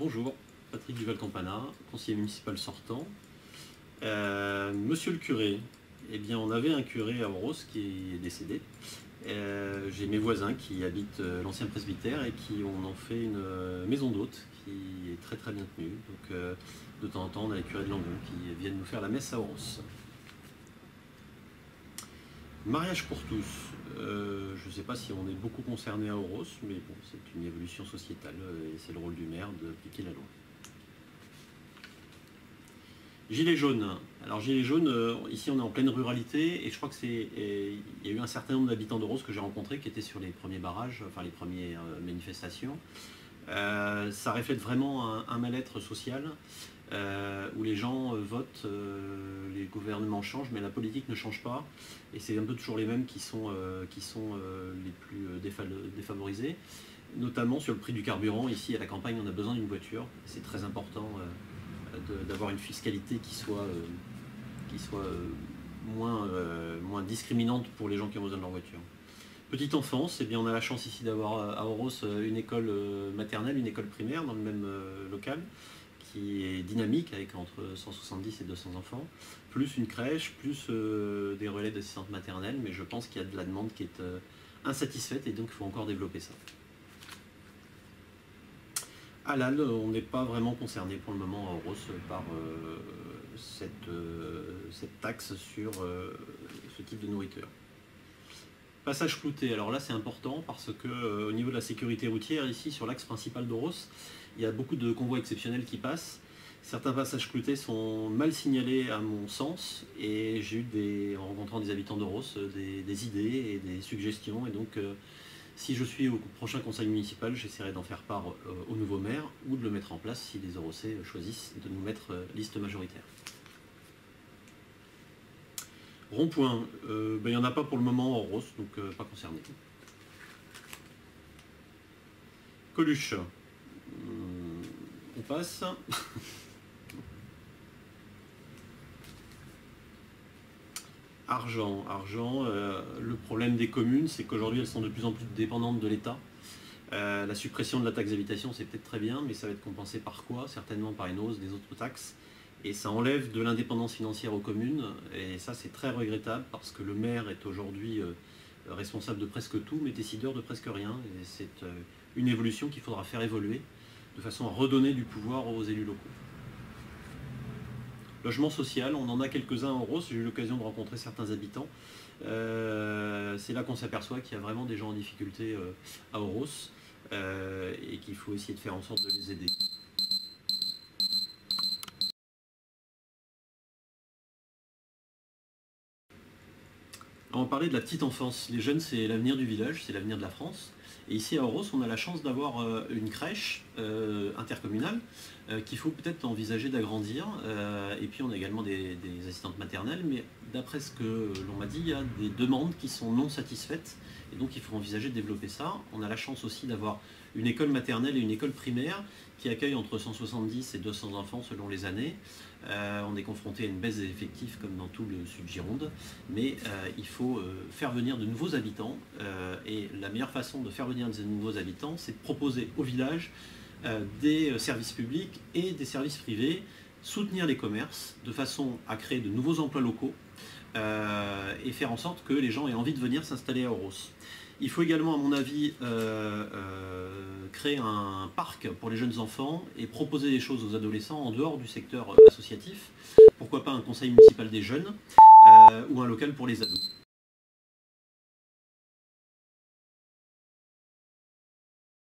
Bonjour, Patrick Duval-Campana, conseiller municipal sortant. Monsieur le curé, eh bien on avait un curé à Oros qui est décédé. J'ai mes voisins qui habitent l'ancien presbytère et qui en fait une maison d'hôtes qui est très très bien tenue. Donc de temps en temps on a les curés de Langon qui viennent nous faire la messe à Oros. Mariage pour tous, je ne sais pas si on est beaucoup concerné à Oros, mais bon, c'est une évolution sociétale et c'est le rôle du maire d'appliquer la loi. Gilets jaunes. Alors Gilets jaunes, ici on est en pleine ruralité et je crois que il y a eu un certain nombre d'habitants d'Oros que j'ai rencontrés qui étaient sur les premiers barrages, enfin les premières manifestations. Ça reflète vraiment un mal-être social où les gens votent, les gouvernements changent, mais la politique ne change pas. Et c'est un peu toujours les mêmes qui sont les plus défavorisés. Notamment sur le prix du carburant. Ici à la campagne on a besoin d'une voiture. C'est très important d'avoir une fiscalité qui soit moins discriminante pour les gens qui ont besoin de leur voiture. Petite enfance, eh bien on a la chance ici d'avoir à Oros une école maternelle, une école primaire dans le même local, qui est dynamique avec entre 170 et 200 enfants, plus une crèche, plus des relais d'assistantes maternelles, mais je pense qu'il y a de la demande qui est insatisfaite et donc il faut encore développer ça. Halal, on n'est pas vraiment concerné pour le moment à Oros par cette taxe sur ce type de nourriture. Passage clouté, alors là c'est important parce que au niveau de la sécurité routière, ici sur l'axe principal d'Oros, il y a beaucoup de convois exceptionnels qui passent. Certains passages cloutés sont mal signalés à mon sens et j'ai eu, en rencontrant des habitants d'Oros, des idées et des suggestions. Et donc si je suis au prochain conseil municipal, j'essaierai d'en faire part au nouveau maire ou de le mettre en place si les Orosais choisissent de nous mettre liste majoritaire. Rond-point, il n'y en a pas pour le moment en Oros, donc pas concerné. Coluche, on passe. Argent, le problème des communes, c'est qu'aujourd'hui elles sont de plus en plus dépendantes de l'État. La suppression de la taxe d'habitation, c'est peut-être très bien, mais ça va être compensé par quoi? Certainement par une hausse des autres taxes. Et ça enlève de l'indépendance financière aux communes, et ça c'est très regrettable parce que le maire est aujourd'hui responsable de presque tout, mais décideur de presque rien. Et c'est une évolution qu'il faudra faire évoluer de façon à redonner du pouvoir aux élus locaux. Logement social, on en a quelques-uns en Oros, j'ai eu l'occasion de rencontrer certains habitants. C'est là qu'on s'aperçoit qu'il y a vraiment des gens en difficulté à Oros et qu'il faut essayer de faire en sorte de les aider. On parlait de la petite enfance. Les jeunes, c'est l'avenir du village, c'est l'avenir de la France. Et ici à Oros, on a la chance d'avoir une crèche intercommunale qu'il faut peut-être envisager d'agrandir. Et puis on a également des assistantes maternelles, mais d'après ce que l'on m'a dit, il y a des demandes qui sont non satisfaites. Et donc il faut envisager de développer ça. On a la chance aussi d'avoir une école maternelle et une école primaire qui accueillent entre 170 et 200 enfants selon les années. On est confronté à une baisse des effectifs comme dans tout le sud Gironde, mais il faut faire venir de nouveaux habitants et la meilleure façon de faire venir de nouveaux habitants, c'est de proposer au village des services publics et des services privés, soutenir les commerces de façon à créer de nouveaux emplois locaux et faire en sorte que les gens aient envie de venir s'installer à Oros. Il faut également, à mon avis, créer un parc pour les jeunes enfants et proposer des choses aux adolescents en dehors du secteur associatif. Pourquoi pas un conseil municipal des jeunes ou un local pour les ados.